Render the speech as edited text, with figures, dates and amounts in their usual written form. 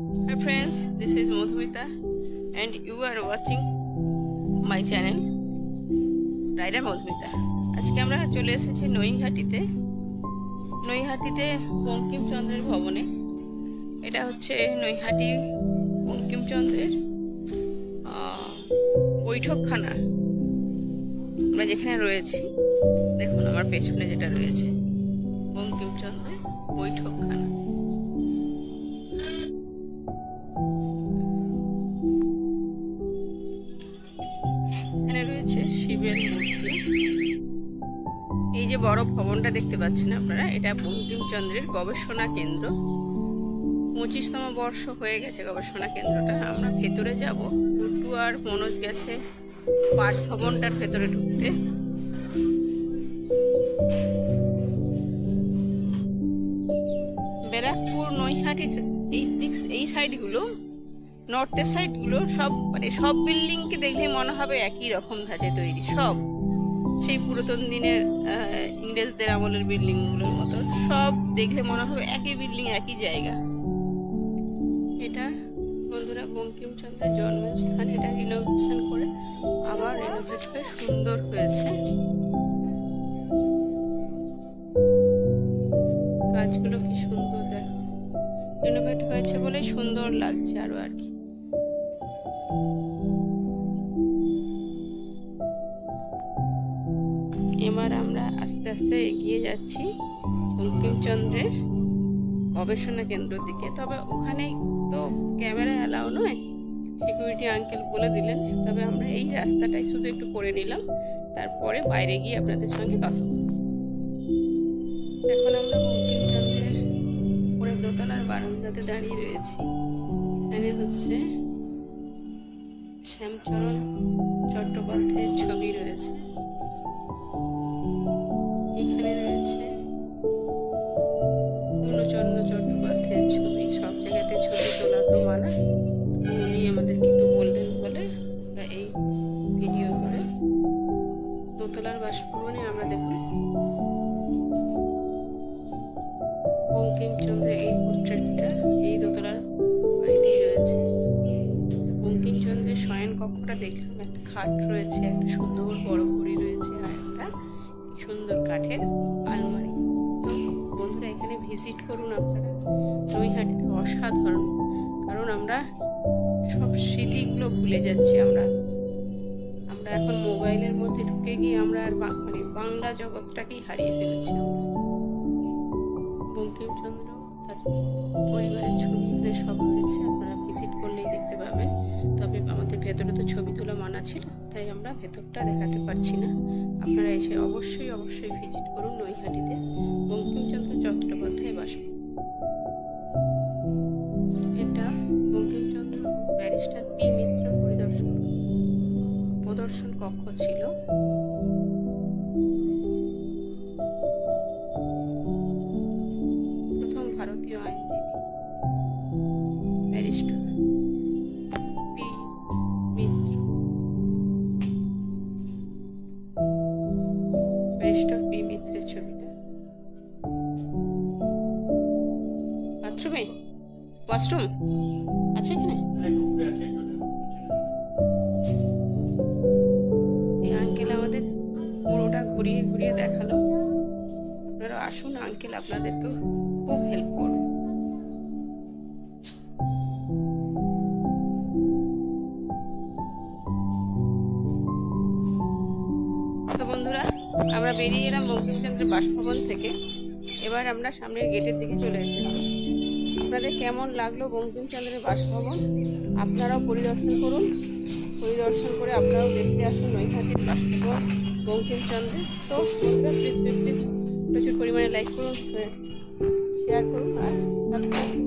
Hi friends, this is Madhumita and you are watching my channel Rider Madhumita. আজকে আমরা চলে এসেছি নৈহাটিতে বঙ্কিমচন্দ্রের ভবনে। এটা হচ্ছে নৈহাটি বঙ্কিমচন্দ্রের বৈঠকখানা। আমরা যেখানে রয়েছি দেখুন আমার পেছনে যেটা রয়েছে বঙ্কিমচন্দ্রের বৈঠকখানা। এখানে রয়েছে শিবের মূর্তি। এই যে বড় ভবনটা দেখতে পাচ্ছেন আপনারা, এটা বঙ্কিমচন্দ্রের গবেষণা কেন্দ্র। 25তম বর্ষ হয়ে গেছে গবেষণা কেন্দ্রটা। আমরা ভেতরে যাব। টুটু আর মনোজ গেছে পাঠ ভবনটার ভেতরে ঢুকতে। ব্যারাকপুর নৈহাটির এই সাইডগুলো, নর্থের সাইডগুলো সব বিল্ডিংকে দেখলেই মনে হবে একই রকম ধাঁচে তৈরি। সব সেই পুরাতন দিনের ইংরেজদের আমলের বিল্ডিংগুলোর মতো সব দেখলে মনে হবে একই বিল্ডিং, একই জায়গা। এটা বন্ধুরা বঙ্কিমচন্দ্রের জন্মস্থান। এটা রিনোভেশন করে আবার রিনোভেট হয়ে সুন্দর হয়েছে। কাজগুলো কি সুন্দর দেখো, রিনোভেট হয়েছে বলে সুন্দর লাগছে আরো আর কি। এবার আমরা আস্তে আস্তে এগিয়ে যাচ্ছি বঙ্কিমচন্দ্রের গবেষণা কেন্দ্রের দিকে। তবে ওখানে তো ক্যামেরা অ্যালাউ নয়, সিকিউরিটি আঙ্কেল বলে দিলেন। তবে আমরা এই রাস্তাটাই শুধু একটু করে নিলাম, তারপরে বাইরে গিয়ে আপনাদের সঙ্গে কথা বলছি। এখন আমরা বঙ্কিমচন্দ্রের উপরে দোতলার বারান্দাতে দাঁড়িয়ে রয়েছি। এখানে হচ্ছে শ্যামচরণ চট্টোপাধ্যায়ের ছবি রয়েছে। এখানে রয়েছে পূর্ণচন্দ্র চট্টোপাধ্যায়ের ছবি। সব জায়গাতে ছবি তোলা তো মানা, উনি আমাদেরকে একটু বললেন বলে আমরা এই ভিডিও করে। দোতলার বাসভবনে আমরা দেখুন বঙ্কিমচন্দ্রের এই পোর্ট্রেটটা এই দোতলার বাড়িতেই রয়েছে। বঙ্কিমচন্দ্রের শয়ন কক্ষটা দেখলাম, একটা খাট রয়েছে, একটা সুন্দর বড় ঘড়ি রয়েছে, আর একটা সুন্দর কাঠের আলমারি। তো বন্ধুরা এখানে ভিজিট করুন আপনারা। নৈহাটিতে অসাধারণ, কারণ আমরা সব স্মৃতিগুলো ভুলে যাচ্ছি। আমরা এখন মোবাইলের মধ্যে ঢুকে গিয়ে আমরা আর বাংলা জগৎটাকেই হারিয়ে ফেলেছি। বঙ্কিমচন্দ্র তার পরিবারের ছবি এখানে সব রয়েছে, আপনারা ভিজিট করলেই দেখতে পাবেন। তবে আমাদের ভেতরে তো ছবি তোলা মানা ছিল, তাই আমরা ভেতরটা দেখাতে পারছি না। আপনারা এসে অবশ্যই ভিজিট করুন নৈহাটিতে বঙ্কিমচন্দ্র চট্টোপাধ্যায় বাসভবন। এটা বঙ্কিমচন্দ্র ব্যারিস্টার পি মিত্র প্রদর্শন কক্ষ ছিল। প্রথম ভারতীয় আইনজীবী ব্যারিস্টার পি মিত্র। ব্যারিস্টার পি মিত্রের ছবিটা। ওয়াশরুম আছে এখানে। এই আঙ্কেল আমাদের পুরোটা ঘুরিয়ে দেখালো। আপনারা আসুন, আঙ্কেল আপনাদেরকেও খুব হেল্প করুন। তো বন্ধুরা আমরা বেরিয়ে এলাম বঙ্কিমচন্দ্রের বাসভবন থেকে। এবার আমরা সামনের গেটের দিকে চলে এসেছি। আপনাদের কেমন লাগলো বঙ্কিমচন্দ্রের বাসভবন আপনারাও পরিদর্শন করুন। পরিদর্শন করে আপনারাও দেখতে আসুন নৈহাটির বাসভবন বঙ্কিমচন্দ্রের। তো বন্ধুরা প্লিজ প্রচুর পরিমাণে লাইক করুন, শেয়ার করুন আর সাবস্ক্রাইব করুন।